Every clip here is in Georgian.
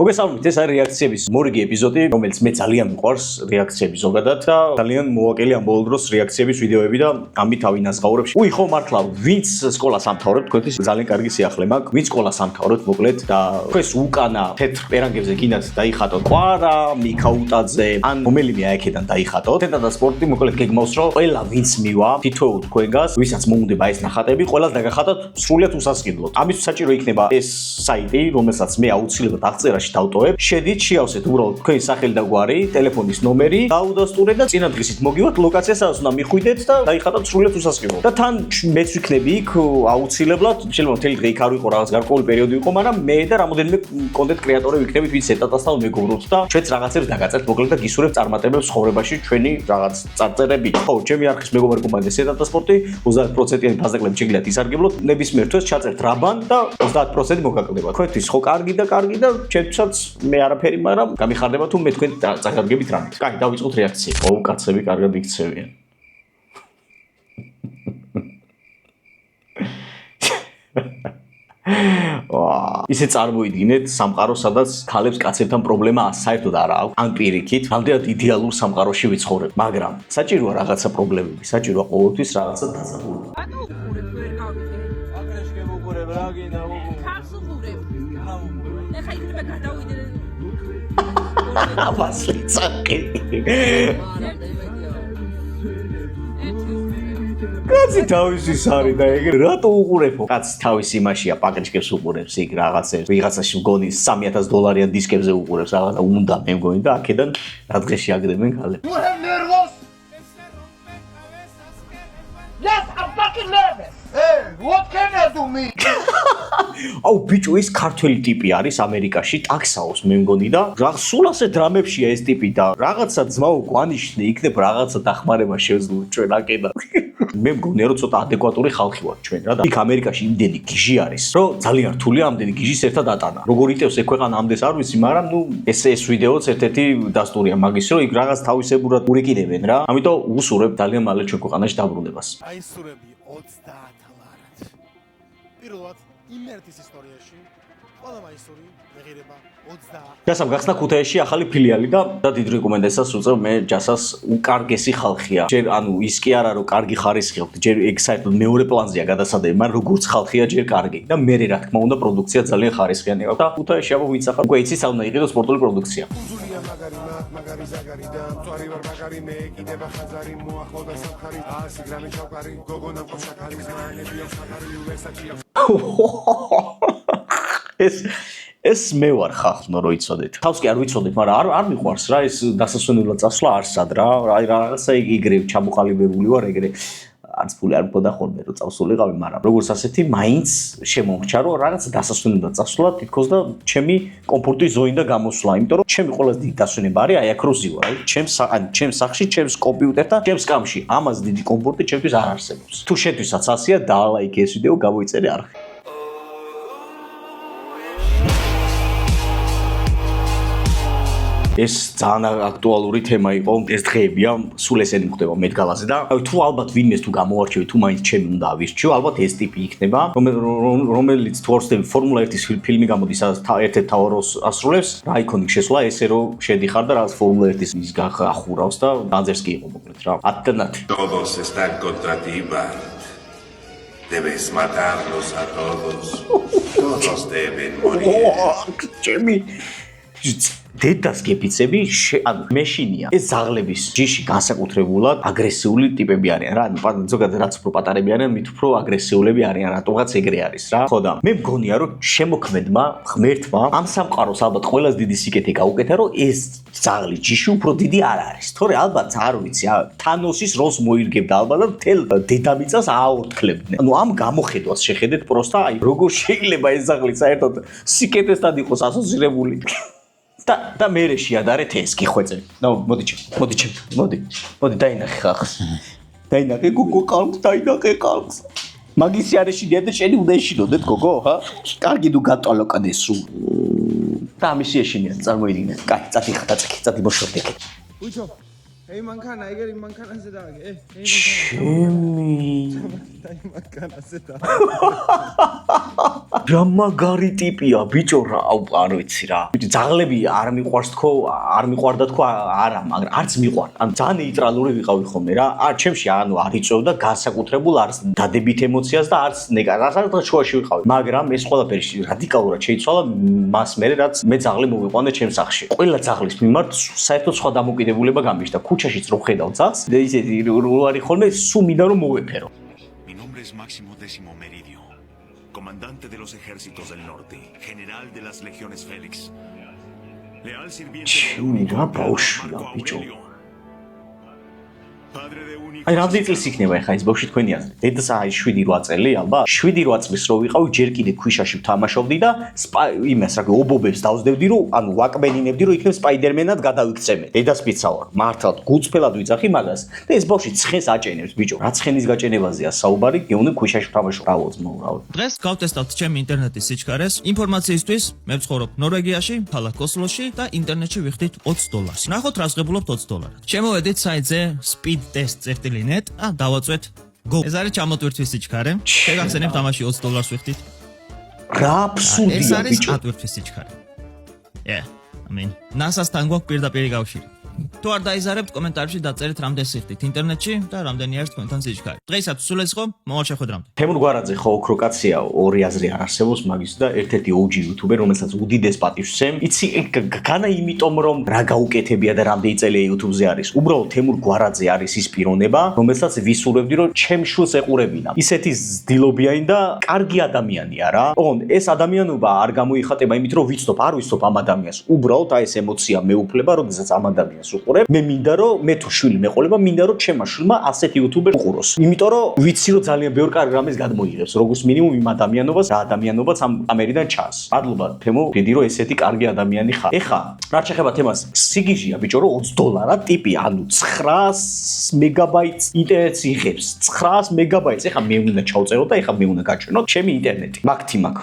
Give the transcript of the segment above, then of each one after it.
მოგესალმებით, ეს არის რეაქციების მორიგი ეპიზოდი, რომელიც მე ძალიან მიყვარს რეაქციები ზოგადად და ძალიან მოვაკელი ამ ბოლო დროს რეაქციების ვიდეოები და ამით ავინაზღაურებ. ხო მართლა, ვინც სკოლას ამთავრებთ, თქვენთვის ძალიან კარგი სიახლე მაქვს. ვინც სკოლას ამთავრებთ, მოკლედ და თქვენს უკანა თეთრ პერანგებზე გინდათ დაიხატოთ ყვარა, მიქაუტაძე, ან რომელიმე აიქედან დაიხატოთ. თეატრ და სპორტი მოკლედ გეგმავს, რომ ყველა ვინც მივა, თითოეულ თქვენგას, ვისაც მოუნდება ეს ნახატები, ყველას დაგახატოთ სრულიად უსასყიდლოდ. ამის საჭირო იქნება ეს საიტი, რომელსაც მე აუცილებლად აღწერაში დავტოვებ. შედით, შეავსეთ უბრალოდ თქვენი სახელი და გვარი, ტელეფონის ნომერი, დაუდასტურეთ და წინა დღისით მოგივათ ლოკაცია, სადაც უნდა მიხვიდეთ და დაიხატოთ სრულიად უსასყიდლოდ. და თან მეც ვიქნები იქ აუცილებლად, შეიძლება მთელი დღე იქ არ ვიყო, რაღაც გარკვეული პერიოდი ვიყო, მაგრამ მე და რამოდენიმე კონტენტ კრეატორი ვიქნებით, ვინც ეტატასთან მეგობრობთ და ჩვენც რაღაცებს დაგაწერთ, მოკლედ და გისურვებთ წარმატებებს ცხოვრებაში ჩვენი რაღაც წარწერები. ხო, ჩემი არხის მეგობარი კომპანია ეტატ და სპორტი 30%-იანი ფასდაკლებით შეგიძლიათ ისარგებლოთ. ნებისმიერ თვეს ჩაწერთ რაბან და 30% მოგაკლდება. თქვენთვის ხო კარგი და ჩემთვისაც მე არაფერი, მაგრამ გამიხარდება თუ მე თქვენ წაგადგებით რამით. კაი, დავიწყოთ რეაქცია. კაცები კარგად იქცევიან. ისე წარმოიდგინეთ სამყაროს, სადაც ქალებს კაცებთან პრობლემა საერთოდ არ აქვს. ან პირიქით, ამდენად იდეალურ სამყაროში ვიცხოვრებ, მაგრამ საჭიროა რაღაცა პრობლემები, საჭიროა ყოველთვის რაღაცა დაზაბული. კაცი თავისი არის და ეგ რატო უყურებო? კაცი თავისი იმაშია, პაკეჭკებს უყურებს იქ რაღაცებს, ვიღაცაში მგონი $3000 დისკებზე უყურებს რაღაცა უნდა მე მგონი და აქედან რა დღეში აგდებენ ქალებს. Yes, I'm fucking nervous. Hey, what can I do me? აუ ბიჭო, ეს ქართველი ტიპი არის ამერიკაში, ტაქსაოს მე მგონი და სულ ასე დრამებშია ეს ტიპი და რაღაცა ძმაო გვანიშნე, იქნებ რაღაცა დახმარება შევძლოთ ჩვენ აკედა. მე მგონია რომ ცოტა ადეკვატური ხალხი ვართ ჩვენ რა და იქ ამერიკაში იმდენი გიჟი არის, რომ ძალიან რთულია ამდენი გიჟის ერთად ატანა. როგორ იტევს ეგ ქვეყანა ამდენს არ ვიცი, მაგრამ ნუ ეს ვიდეოც ერთ-ერთი დასტურია მაგის, რომ იქ რაღაც თავისებურად ურეკიდებენ რა. ამიტომ უსურებ ძალიან მალე ჩვენ ქვეყანაში დაბრუნებას. აისურები 30 ლარად. პირველად იმერთის ისტორიაში ყველა მაისური მეღირება 30. ჯასამ გახსნა ქუთაისში ახალი ფილიალი და დიდ რეკომენდაციას უწევ მე ჯასას უკარგესი ხალხია. ჯერ ანუ ის კი არა რომ კარგი ხარისხი აქვს, ჯერ ეგ საერთოდ მეორე პლანზეა გადასადები, მაგრამ როგორც ხალხია ჯერ კარგი და მე რა თქმა უნდა პროდუქცია ძალიან ხარისხიანი აქვს და ქუთაისში აბა ვინც ახლა უკვე იცის აუნა იყიდო სპორტული პროდუქცია. კუნძულია მაგარი ზაგარი და მწვარი ვარ მაგარი მე კიდევ ხაზარი მოახლოვდა სამხარი 100 გრამი ჩავკარი გოგონა ყოშაკარი ზმანები აქვს მაგარი ვერსაჩი ეს მე ვარ ხახნო რო იცოდეთ. თავს კი არ ვიცოდეთ, მაგრამ არ მიყვარს რა ეს დასასვენებლად წასვლა არსად რა. აი რაღაცა იგრე ჩამოყალიბებული ვარ ეგრე. არც ფული არ მქონდა ხოლმე რომ წავსულიყავი, მაგრამ როგორც ასეთი მაინც შემომრჩა რომ რაღაცა დასასვენებლად წასვლა თითქოს და ჩემი კომფორტის ზონიდან გამოსვლა, იმიტომ რომ ჩემი ყველაზე დიდი დასვენება არის აი აქ რო ზივა, აი ჩემს სახში, ჩემს კომპიუტერთან, ჩემს კამში. ამას დიდი კომფორტი ჩემთვის არ არსებობს. თუ შენთვისაც ასეა, დაალაიქე ეს ვიდეო, გამოიწერე არხი. ეს ძალიან აქტუალური თემა იყო. ეს დღეებია, სულ ესენი ხდება მედგალაზე და თუ ალბათ ვინმეს თუ გამოარჩევი, თუ მაინც ჩემი უნდა ავირჩიო, ალბათ ეს ტიპი იქნება, რომელიც თუ არ ვცდები ფორმულა 1-ის ფილმი გამოდის, სადაც ერთ-ერთ მთავარ როლს ასრულებს, რა იკონიკ შესვლა ესე რომ შედიხარ და რაღაც ფორმულა 1-ის ის ახურავს და განძერს კი იყო მოკლედ რა. ატანათი. Todos están contra ti, Bart. Debes matarlos a todos. Todos deben morir. ჩემი დედას გეფიცები ანუ მეშინია. ეს ზაღლების ჯიში განსაკუთრებულად აგრესიული ტიპები არიან რა. ანუ ზოგადად რაც უფრო პატარები არიან, მით უფრო აგრესიულები არიან, რატომღაც ეგრე არის რა. ხო და მე მგონია რომ შემოქმედმა ღმერთმა ამ სამყაროს ალბათ ყველაზე დიდი სიკეთე გაუკეთა, რომ ეს ზაღლი ჯიში უფრო დიდი არ არის. თორე ალბათ არ ვიცი, თანოსის როლს მოირგებდა ალბათ და მთელ დედამიწას აორთქლებდნენ. ანუ ამ გამოხედვას შეხედეთ პროსტა, აი როგორ შეიძლება ეს ზაღლი საერთოდ სიკეთესთან იყოს ასოცირებული. და მერე შეადარეთ ეს კი ხვეწე. მოდი დაინახე ხახს. დაინახე გოგო ყალბს, დაინახე ყალბს. მაგის სიარეში დიადე შენი უნდა ეშინოდეთ გოგო, ხა? კარგი თუ გატოლოკდეს სულ. და ამისი ეშინიან წარმოიდგინეთ. კაი, წათი ხა დაწეკე, წათი მოშორდეკე. უჩო Hey mankana, egeri mankana zedage. Hey ჩემი mankana zedage. რა მაგარი ტიპია ბიჭო რა არ ვიცი რა ბიჭო ძაღლები არ მიყვარს თქო არ მიყვარდა თქო არა მაგრამ არც მიყვარდა ან ძალიან ნეიტრალური ვიყავი ხოლმე რა არ ჩემში ანუ არ იწევდა განსაკუთრებულ არც დადებით ემოციას და არც ნეგატიურად შუაში ვიყავი მაგრამ ეს ყველაფერი რადიკალურად შეიცვალა მას მერე რაც მე ძაღლი მოვიყვანე ჩემს სახლში ყველა ძაღლის მიმართ საერთოდ სხვა დამოკიდებულება გამიშდა ქუჩაშიც რო ხედავ ძაღლს და ისეთი რო არის ხოლმე სულ მინდა რომ მოვეფერო Mi nombre es Máximo Décimo Meridio, comandante de los ejércitos del norte, general de las legiones Félix, leal sirviente del único emperador Marco Aurelio, padre de único... აი რამდენი წელს იქნება ახლა ეს ბავშვი თქვენი აზრით? დედას აი 7-8 წელი ალბათ? 7-8 წლის რო ვიყავი, ჯერ კიდე ქვიშაში ვთამაშობდი და იმას რა ობობებს დავსდევდი რომ ანუ ვაკმენინებდი რომ იქნებ სპაიდერმენად გადავიქცემე. დედას პიცავა. მართლა გულწრფელად ვიძახი მაგას და ეს ბავშვი ცხენს აჭენებს ბიჭო. რა ცხენის გაჭენებაზეა საუბარი? გეუბნები ქვიშაში ვთამაშობ. რავოც მოურავ. დღეს გავტესტავთ ჩემი ინტერნეტის სიჩქარეს. ინფორმაციისთვის მე ვცხოვრობ ნორვეგიაში, ქალაქ ოსლოში და ინტერნეტში ვიხდით $20. ნახოთ რა ზღებულობთ $20. შემოვედით საიტზე speedtest.net და დავაწვეთ go. ეს არის ჩამოტვირთვის სიჩქარე. შეგახსენებთ ამაში $20 ვიხდით. რა აბსურდია ეს არის ბიჭო. ატვირთვის სიჩქარე. NASA-სთან გვაქვს პირდაპირი კავშირი. თუ არ დაიზარებთ კომენტარებში დაწერეთ რამდენ სიხდით ინტერნეტში და რამდენი არის თქვენთან სიჩქარე. დღეისათვის სულ ეს იყო, მოვალ შეხვედრამდე. თემურ გვარაძე ხო ოქროკაცია ორი აზრი არ არსებობს მაგის და ერთ-ერთი OG YouTuber რომელსაც უდიდეს პატივს ვცემ. იცი განა იმიტომ რომ რა გაუკეთებია და რამდენი წელია YouTube-ზე არის. უბრალოდ თემურ გვარაძე არის ის პიროვნება, რომელსაც ვისურვებდი რომ ჩემ შულს ეყურებინა. ისეთი ძდილობიანი და კარგი ადამიანია რა. ოღონ ეს ადამიანობა არ გამოიხატება იმით რომ ვიცნობ არ ვიცნობ ამ ადამიანს. უბრალოდ აი ეს ემოცია მეუფლება, როდესაც ამ ადამიანს უყურებ. მე მინდა რომ მე თუ შვილი მეყოლება, მინდა რომ ჩემმა შვილმა ასეთი YouTuber უყუროს. იმიტომ რომ ვიცი რომ ძალიან ბევრ კარგ რამეს გადმოიღებს, როგორც მინიმუმ იმ ადამიანობას, რა ადამიანობაც ამ კამერიდან ჩანს. მადლობა თემო, დიდი რომ ესეთი კარგი ადამიანი ხარ. ეხა, რა შეხება თემას, სიგიჟია ბიჭო რომ $20 ტიპი, ანუ 900 მეგაბაიტს ინტერნეტს იღებს. 900 მეგაბაიტს. ეხა მე უნდა ჩავწერო და ეხა მე უნდა გაჩვენო ჩემი ინტერნეტი. მაგთი მაგ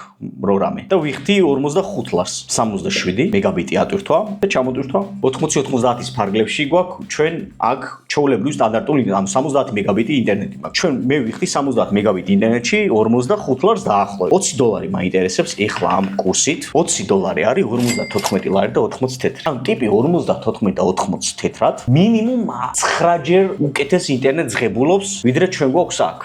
პროგრამე. და ვიხდი $47 67 მეგაბიტი ატვირთვა და ჩამოტვირთვა 80-90-ის ფარგლებში გვაქვს ჩვენ აქ ჩვეულებრივ სტანდარტული ანუ 70 მეგაბიტი ინტერნეტი მაქვს. ჩვენ მე ვიხდი 70 მეგაბიტი ინტერნეტში $45 დაახლოებით. $20 მაინტერესებს ეხლა ამ კურსით. $20 არის 54 ლარი და 80 თეთრი. ანუ ტიპი 54 და 80 თეთრად მინიმუმ 9 ჯერ უკეთეს ინტერნეტს ღებულობს, ვიდრე ჩვენ გვაქვს აქ.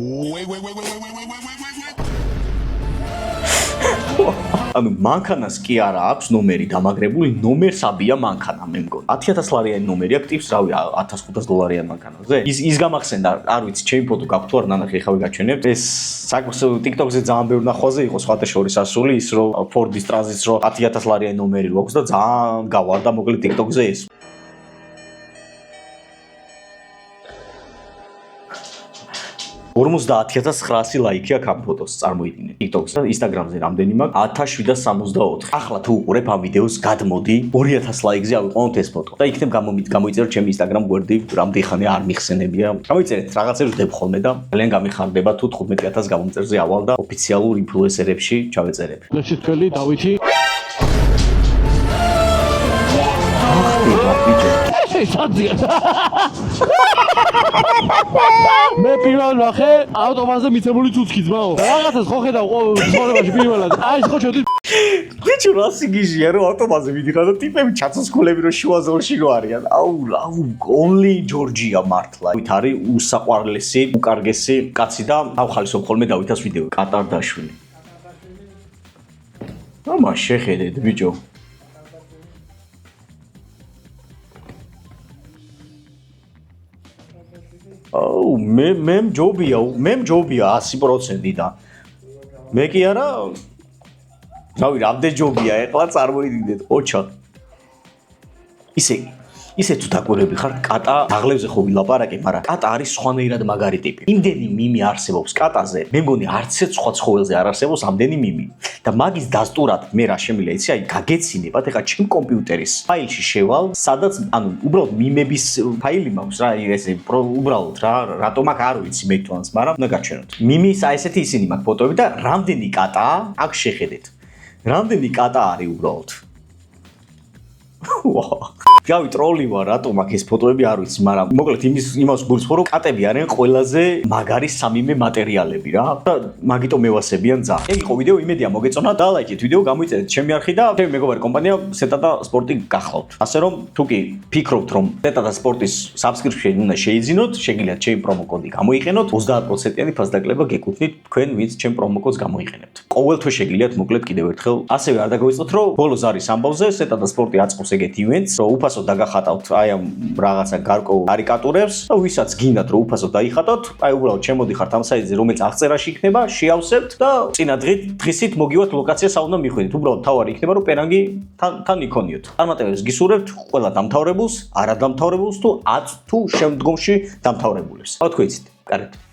ანუ მანქანას კი არა აქვს ნომერი დამაგრებული, ნომერსაბია მანქანა მე მგონი. 10000 ლარიანი ნომერი აქვს, ტიპს რავი $1500 მანქანაზე. ის გამახსენდა, არ ვიცი, ჩემი ფოტო გაქვთ თუ არ ნანახი ხავი გაჩვენებთ. ეს საკუთარ TikTok-ზე ძალიან ბევრ ნახვაზე იყო სხვათა შორის ასული, ის რომ Ford-ის ტრანზიტს რომ 10000 ლარიანი ნომერი აქვს და ძალიან გავარდა მოკლედ TikTok-ზე ეს. $50900 ლაიქი აქვს ამ ფოტოს წარმოიდგინე. TikTok-ზე და Instagram-ზე რამდენი მაქვს? 1764. ახლა თუ უყურებ ამ ვიდეოს, გადმოდი 2000 ლაიქზე ავიყვანოთ ეს ფოტო. და იქნებ გამოიწერეთ ჩემი Instagram გვერდი, რამდენი ხანი არ მიხსენებია. გამოიწერეთ რაღაცებს ვდებ ხოლმე და ძალიან გამიხარდება თუ 15000 გამომწერზე ავალ და ოფიციალურ ინფლუენსერებში ჩავეწერებ. ლეშიტელი დავითი საცია მე პირველ ნახე ავტომატზე მიცემული ცუცქი ძმაო რაღაცას ხო ხედავ ცხოვრებაში პირველად აი ხო ჩოდი ბიჭო რა სიგიჟია რომ ავტომატზე მიდიხარ და ტიპები ჩაცოცხლები რომ შუა ზოლში რო არიან აუ only Georgia მართლა ვით არის უსაყვარლესი უკარგესი კაცი და ავხალისობ ხოლმე დავითას ვიდეო კატარდაშვილი ამა შეხედეთ ბიჭო აუ მე მჯობია 100% და მე კი არა რავი რამდენი ჯობია ეხლა წარმოიდგინეთ ოჩა ისე თუ დაკვირვები ხარ კატა დაღლებზე ხო ვილაპარაკე მაგრამ კატა არის სხვანაირად მაგარი ტიპი იმდენი მიმი არსებობს კატაზე მე მგონი არც ერთ სხვა ცხოველზე არ არსებობს ამდენი მიმი და მაგის დასტურად მე რა შემიძლია იცი აი გაგეცინებათ ეხლა ჩემ კომპიუტერის ფაილში შევალ სადაც ანუ უბრალოდ მიმების ფაილი მაქვს რა ესე უბრალოდ რა რატომ აქ არ ვიცი მე თვითონაც მაგრამ უნდა გაჩვენოთ მიმის აი ესეთი ისინი მაქვს ფოტოები და რამდენი კატაა აქ შეხედეთ რამდენი კატა არის უბრალოდ გავი ტროლი ვარ, რატომ აქ ეს ფოტოები არ ვიცი, მაგრამ მოკლედ იმას გულს ხო რომ კატები არიან ყველაზე მაგარი სამიმე მატერიალები რა და მაგიტომ მევასებიან ძალიან. ეგ იყო ვიდეო, იმედია მოგეწონა და ლაიქით ვიდეო, გამოიწერეთ ჩემი არხი და ჩემი მეგობარი კომპანია სეტა და სპორტი გახლავთ. ასე რომ თუ კი ფიქრობთ რომ სეტა და სპორტის subscription უნდა შეიძინოთ, შეგიძლიათ ჩემი პრომო კოდი გამოიყენოთ, 30%-იანი ფასდაკლება გეკუთვნით თქვენ ვინც ჩემ პრომო კოდს გამოიყენებთ. ყოველთვე შეგიძლიათ მოკლედ კიდევ ერთხელ ასევე არ დაგავიწყოთ რომ ბოლოს არის ამბავზე სეტა და სპორტი აწყობს ეგეთ ივენტს, რომ უფასოდ დაგახატავთ აი ამ რაღაცა გარკვეულ კარიკატურებს და ვისაც გინდათ რომ უფასოდ დაიხატოთ, აი უბრალოდ შემოდიხართ ამ საიტზე, რომელიც აღწერაში იქნება, შეავსებთ და წინა დღისით მოგივათ ლოკაცია საუნდა მიხვიდეთ. უბრალოდ თავარი იქნება რომ პერანგი თან იქონიოთ. წარმატებებს გისურვებთ ყველა დამთავრებულს, არადამთავრებულს თუ 10 თუ შემდგომში დამთავრებულებს. რა თქვი იცით? კარგად.